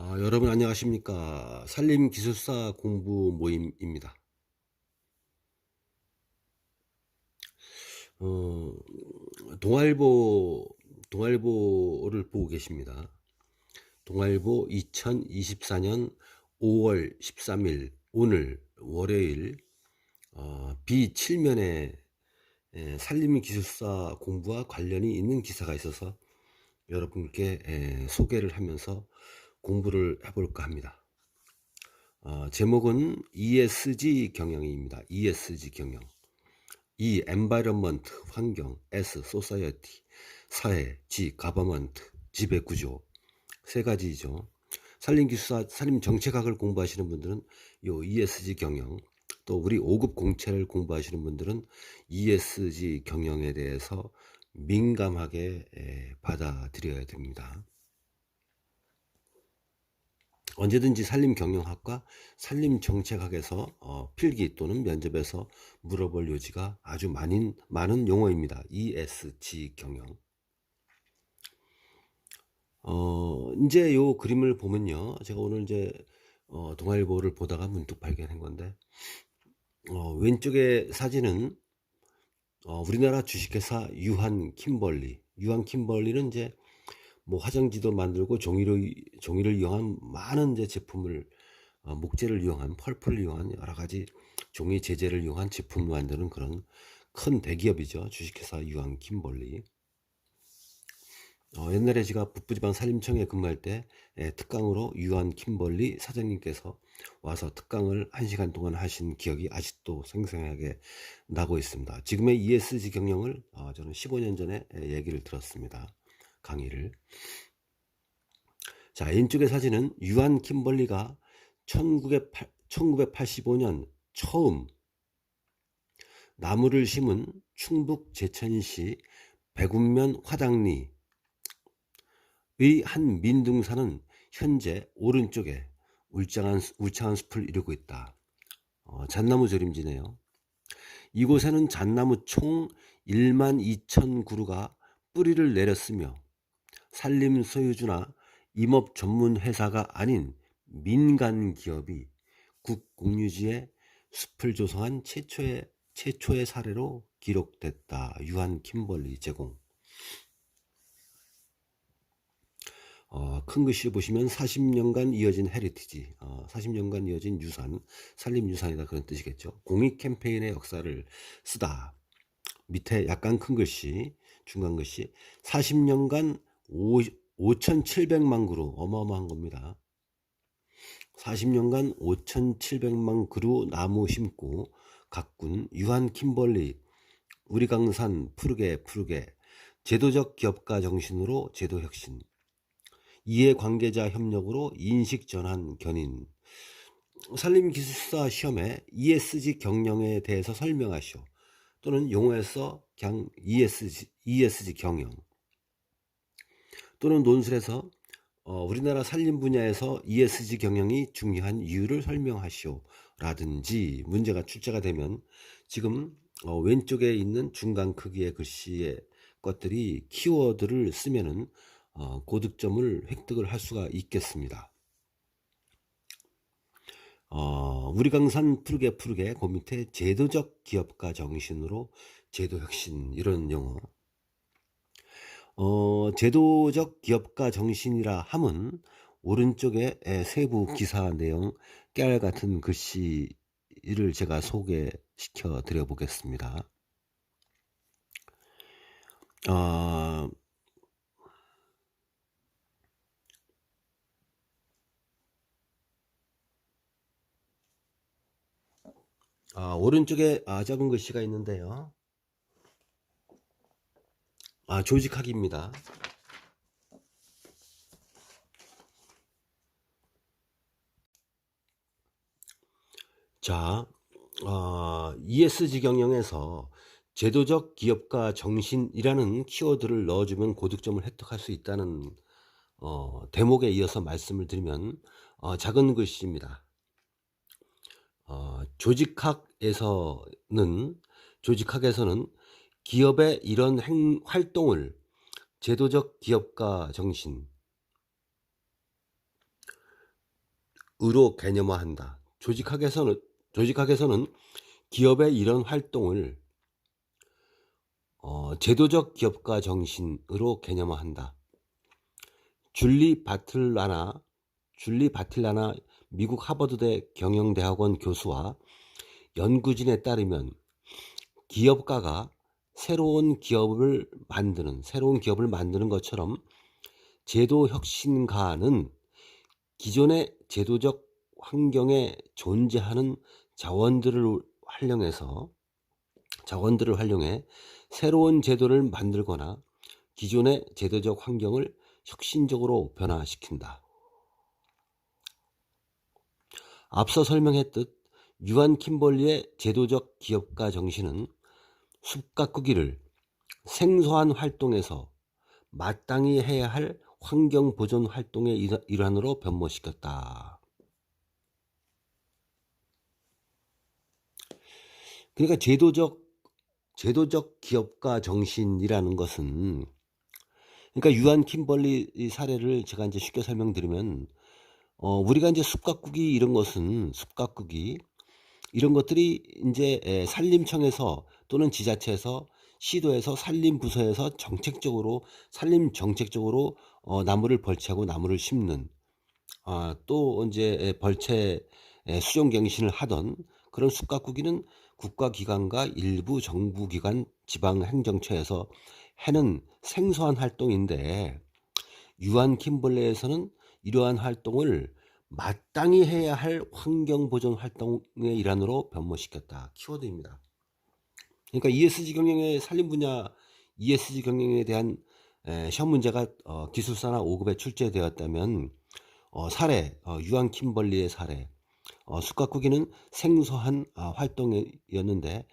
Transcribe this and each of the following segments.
여러분 안녕하십니까. 산림기술사 공부 모임입니다. 어, 동아일보를 보고 계십니다. 동아일보 2024년 5월 13일 오늘 월요일 B7면에 산림기술사 공부와 관련이 있는 기사가 있어서 여러분께 소개를 하면서 공부를 해볼까 합니다. 제목은 ESG 경영입니다. ESG 경영. E, environment, 환경, S, society, 사회, G, government, 지배구조. 세 가지죠. 산림기술사, 산림정책학을 공부하시는 분들은 요 ESG 경영, 또 우리 5급 공채를 공부하시는 분들은 ESG 경영에 대해서 민감하게 받아들여야 됩니다. 언제든지 산림경영학과 산림정책학에서 필기 또는 면접에서 물어볼 요지가 아주 많은 용어입니다. ESG 경영. 이제 요 그림을 보면요. 제가 오늘 이제 동아일보를 보다가 문득 발견한 건데, 왼쪽의 사진은 우리나라 주식회사 유한 킴벌리는 이제 뭐 화장지도 만들고 종이를 이용한 많은 이제 제품을 목재를 이용한 펄프를 이용한 여러 가지 종이 재질을 이용한 제품을 만드는 그런 큰 대기업이죠. 주식회사 유한 킴벌리. 옛날에 제가 북부지방 산림청에 근무할 때 특강으로 유한 킴벌리 사장님께서 와서 특강을 1시간 동안 하신 기억이 아직도 생생하게 나고 있습니다. 지금의 ESG 경영을 저는 15년 전에 얘기를 들었습니다. 강의를. 자, 왼쪽의 사진은 유한 킴벌리가 1985년 처음 나무를 심은 충북 제천시 백운면 화당리의 한 민둥산은 현재 오른쪽에 울창한 숲을 이루고 있다. 잣나무 조림지네요. 이곳에는 잣나무 총 12,000그루가 뿌리를 내렸으며 산림 소유주나 임업 전문 회사가 아닌 민간 기업이 국공유지에 숲을 조성한 최초의 사례로 기록됐다. 유한 킴벌리 제공. 큰 글씨를 보시면 40년간 이어진 헤리티지, 40년간 이어진 유산, 산림유산이다 그런 뜻이겠죠. 공익 캠페인의 역사를 쓰다. 밑에 약간 큰 글씨, 중간 글씨, 40년간 5,700만 그루, 어마어마한 겁니다. 40년간 5,700만 그루 나무 심고 가꾼 유한 킴벌리, 우리 강산 푸르게 제도적 기업가 정신으로 제도혁신, 이해관계자 협력으로 인식전환 견인. 산림기술사 시험에 ESG 경영에 대해서 설명하시오. 또는 용어에서 그냥 ESG 경영. 또는 논술에서 우리나라 산림 분야에서 ESG 경영이 중요한 이유를 설명하시오. 라든지 문제가 출제가 되면 지금 왼쪽에 있는 중간 크기의 글씨의 것들이 키워드를 쓰면은 고득점을 획득을 할 수가 있겠습니다. 우리 강산 푸르게 그 밑에 제도적 기업가 정신으로 제도혁신, 이런 용어. 제도적 기업가 정신이라 함은 오른쪽에 세부 기사 내용 깨알 같은 글씨를 제가 소개시켜 드려 보겠습니다. 오른쪽에 작은 글씨가 있는데요. 조직학입니다. 자, ESG 경영에서 제도적 기업가 정신이라는 키워드를 넣어주면 고득점을 획득할 수 있다는 대목에 이어서 말씀을 드리면 작은 글씨입니다. 조직학에서는 기업의 이런 활동을 제도적 기업가 정신, 개념화한다. 조직학에서는 기업의 이런 활동을 제도적 기업가 정신으로 개념화한다. 줄리 바틀라나 미국 하버드대 경영대학원 교수와 연구진에 따르면 기업가가 새로운 기업을 만드는 것처럼 제도 혁신가는 기존의 제도적 환경에 존재하는 자원들을 활용해 새로운 제도를 만들거나 기존의 제도적 환경을 혁신적으로 변화시킨다. 앞서 설명했듯 유한 킴벌리의 제도적 기업가 정신은 숲 가꾸기를 생소한 활동에서 마땅히 해야 할 환경 보존 활동의 일환으로 변모시켰다. 그러니까 제도적 기업가 정신이라는 것은, 그러니까 유한 킴벌리 사례를 제가 이제 쉽게 설명드리면, 우리가 이제 숲 가꾸기 이런 것들이 이제 산림청에서 또는 지자체에서 시도에서 산림부서에서 산림 정책적으로 나무를 벌채하고 나무를 심는, 또 이제 벌채 수종갱신을 하던 그런 숲 가꾸기는 국가기관과 일부 정부기관 지방행정처에서 해는 생소한 활동인데, 유한 킴벌레에서는 이러한 활동을 마땅히 해야 할 환경보존 활동의 일환으로 변모시켰다. 키워드입니다. 그러니까 ESG 경영의 산림 분야 ESG 경영에 대한 시험 문제가 기술사나 5급에 출제되었다면, 유한 킴벌리의 사례, 숲 가꾸기는 생소한 활동이었는데,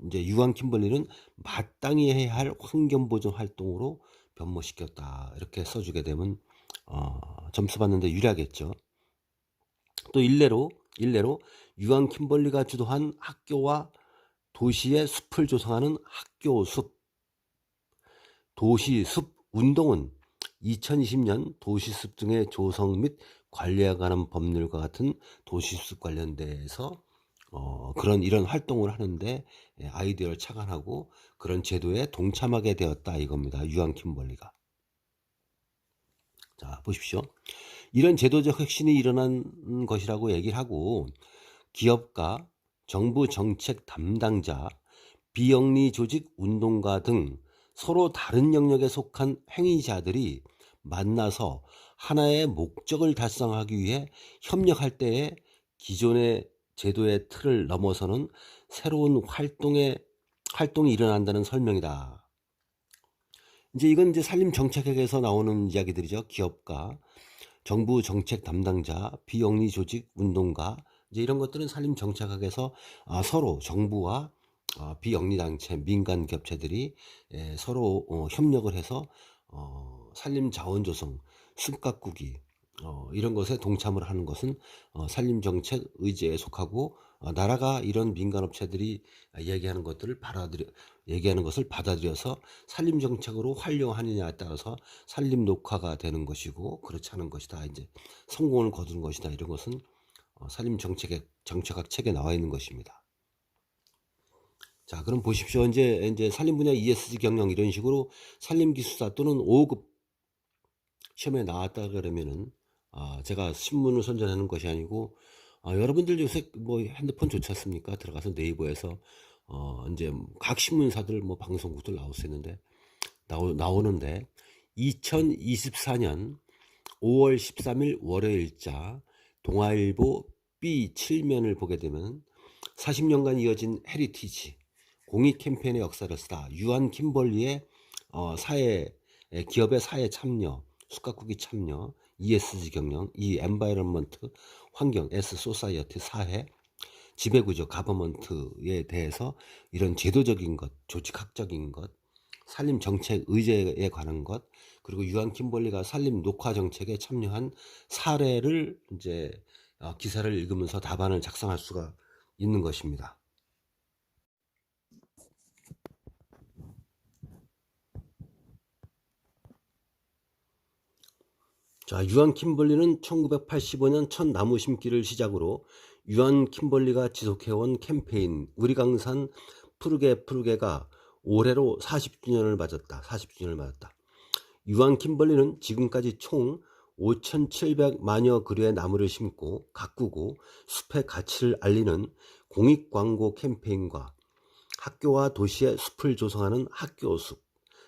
이제 유한 킴벌리는 마땅히 해야 할 환경보존 활동으로 변모시켰다. 이렇게 써주게 되면 점수 받는데 유리하겠죠. 또 일례로 유한 킴벌리가 주도한 학교와 도시의 숲을 조성하는 도시숲 운동은 2020년 도시숲 등의 조성 및 관리에 관한 법률과 같은 도시숲 관련돼서 이런 활동을 하는데 아이디어를 착안하고 그런 제도에 동참하게 되었다 이겁니다. 유한 킴벌리가. 자, 보십시오. 이런 제도적 혁신이 일어난 것이라고 얘기를 하고, 기업가, 정부 정책 담당자, 비영리 조직 운동가 등 서로 다른 영역에 속한 행위자들이 만나서 하나의 목적을 달성하기 위해 협력할 때에 기존의 제도의 틀을 넘어서는 새로운 활동이 일어난다는 설명이다. 이건 산림 정책학에서 나오는 이야기들이죠. 기업가, 정부 정책 담당자, 비영리 조직 운동가, 이제 이런 것들은 산림 정책학에서 서로 정부와 비영리 단체, 민간 기업체들이 서로 협력을 해서 산림 자원 조성, 숲 가꾸기 이런 것에 동참을 하는 것은 산림 정책 의제에 속하고, 나라가 이런 민간 업체들이 얘기하는 것을 받아들여서 산림 정책으로 활용하느냐에 따라서 산림 녹화가 되는 것이고, 그렇지 않은 것이다, 이제 성공을 거두는 것이다, 이런 것은 산림 정책학 책에 나와 있는 것입니다. 자, 그럼 보십시오. 이제 산림 분야 ESG 경영 이런 식으로 산림기술사 또는 5급 시험에 나왔다 그러면은, 제가 신문을 선전하는 것이 아니고, 여러분들 요새 뭐 핸드폰 좋지 않습니까? 들어가서 네이버에서 이제 각 신문사들 뭐 방송국들 나오는데 2024년 5월 13일 월요일자 동아일보 B7면을 보게 되면 40년간 이어진 헤리티지 공익 캠페인의 역사를 쓰다, 유한 킴벌리의 기업의 사회 참여, 숲 가꾸기 참여, ESG 경영, 엔바이러먼트 환경, 소사이어티 사회, 지배구조 가버먼트에 대해서 이런 제도적인 것, 조직학적인 것, 산림 정책 의제에 관한 것, 그리고 유한 킴벌리가 산림 녹화 정책에 참여한 사례를 이제 기사를 읽으면서 답안을 작성할 수가 있는 것입니다. 자, 유한 킴벌리는 1985년 첫 나무 심기를 시작으로 유한 킴벌리가 지속해온 캠페인 우리 강산 푸르게 푸르게가 올해로 40주년을 맞았다. 40주년을 맞았다. 유한 킴벌리는 지금까지 총 5,700만여 그루의 나무를 심고 가꾸고 숲의 가치를 알리는 공익광고 캠페인과 학교와 도시의 숲을 조성하는 학교숲,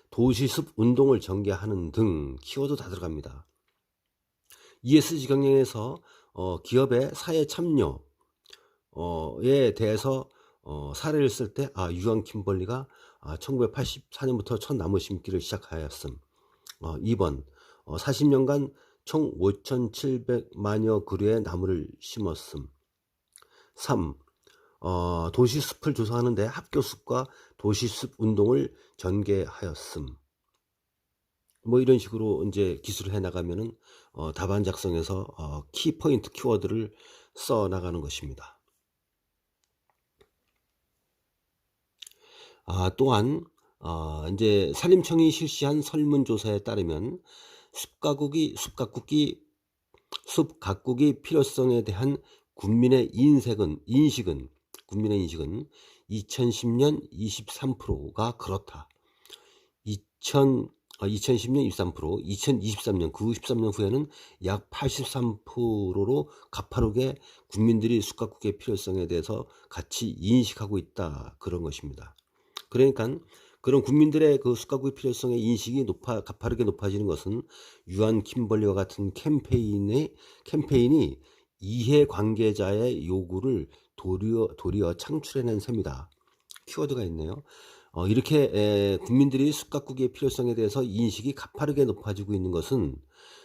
도시숲 운동을 전개하는 등 키워드 다 들어갑니다. ESG 경영에서 기업의 사회 참여에 대해서 사례를 쓸 때 유한 킴벌리가 1984년부터 첫 나무 심기를 시작하였음. 2번 40년간 총 5,700만여 그루의 나무를 심었음. 3. 도시숲을 조성하는데 학교숲과 도시숲 운동을 전개하였음. 뭐 이런 식으로 이제 기술을 해 나가면은 답안 작성에서 키포인트 키워드를 써 나가는 것입니다. 또한 이제 산림청이 실시한 설문조사에 따르면 숲 가꾸기 필요성에 대한 국민의 인식은 2010년 23%가 그렇다. 2010년 23%, 2023년 93년 후에는 약 83%로 가파르게 국민들이 숲 가꾸기의 필요성에 대해서 같이 인식하고 있다. 그런 것입니다. 그러니까 그런 국민들의 그 숲 가꾸기 필요성의 인식이 가파르게 높아지는 것은 유한 킴벌리와 같은 캠페인이 이해관계자의 요구를 도리어 창출해낸 셈이다. 키워드가 있네요. 이렇게 국민들이 숲 가꾸기의 필요성에 대해서 인식이 가파르게 높아지고 있는 것은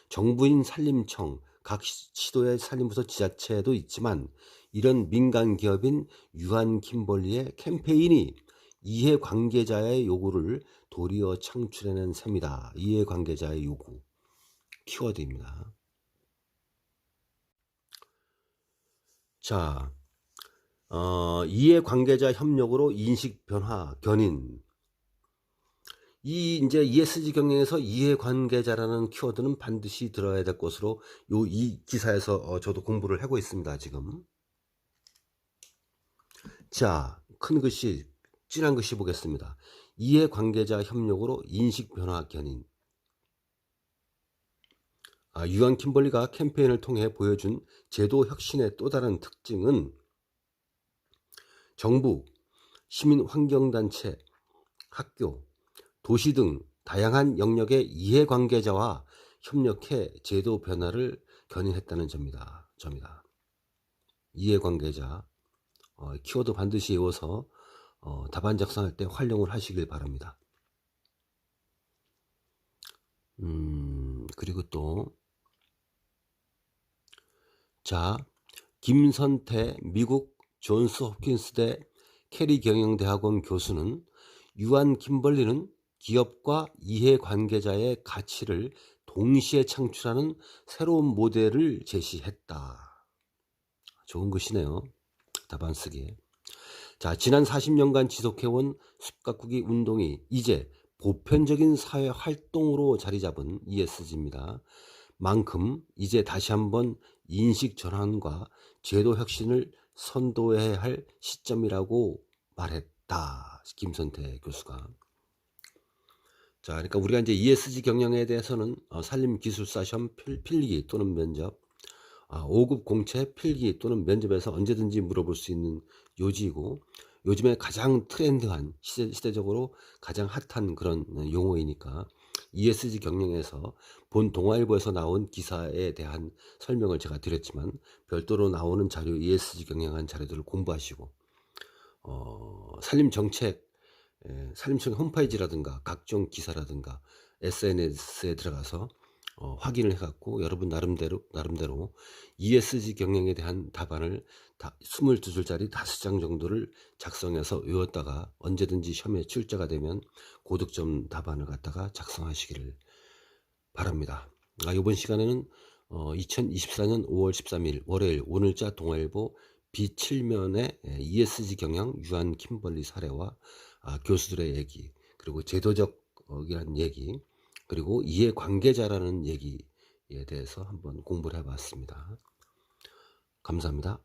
정부인 산림청, 각 시도의 산림부서 지자체도 있지만 이런 민간 기업인 유한 킴벌리의 캠페인이 이해관계자의 요구를 도리어 창출해낸 셈이다. 이해관계자의 요구. 키워드입니다. 자, 이해관계자 협력으로 인식 변화 견인. 이제 ESG 경영에서 이해관계자라는 키워드는 반드시 들어야 될 것으로 이 기사에서 저도 공부를 하고 있습니다. 지금. 자, 큰 글씨, 진한 글씨 보겠습니다. 이해관계자 협력으로 인식 변화 견인. 유한 킴벌리가 캠페인을 통해 보여준 제도 혁신의 또 다른 특징은 정부, 시민환경단체, 학교, 도시 등 다양한 영역의 이해관계자와 협력해 제도 변화를 견인했다는 점이다. 이해관계자 키워드 반드시 외워서 답안 작성할 때 활용을 하시길 바랍니다. 그리고 또 김선태 미국 존스 홉킨스대 캐리 경영대학원 교수는 유한 킴벌리는 기업과 이해관계자의 가치를 동시에 창출하는 새로운 모델을 제시했다. 좋은 것이네요. 답안 쓰기에. 지난 40년간 지속해온 숲 가꾸기 운동이 이제 보편적인 사회 활동으로 자리 잡은 ESG입니다. 만큼 이제 다시 한번 인식 전환과 제도 혁신을 선도해야 할 시점이라고 말했다. 김선태 교수가. 그러니까 우리가 이제 ESG 경영에 대해서는 산림기술사 시험 필기 또는 면접, 5급 공채 필기 또는 면접에서 언제든지 물어볼 수 있는 요지이고 요즘에 가장 트렌드한 시대적으로 가장 핫한 그런 용어이니까 ESG 경영에서 본 동아일보에서 나온 기사에 대한 설명을 제가 드렸지만 별도로 나오는 자료 ESG 경영한 자료들을 공부하시고 산림정책 산림청 홈페이지라든가 각종 기사라든가 SNS에 들어가서 확인을 해갖고 여러분 나름대로 ESG 경영에 대한 답안을 22줄짜리 5장 정도를 작성해서 외웠다가 언제든지 시험에 출제가 되면 고득점 답안을 갖다가 작성하시기를 바랍니다. 이번 시간에는 2024년 5월 13일 월요일 오늘자 동아일보 B7면의 ESG 경영 유한 킴벌리 사례와 교수들의 얘기 그리고 제도적이라는 얘기 그리고 이해관계자라는 얘기 대해서 한번 공부를 해봤습니다. 감사합니다.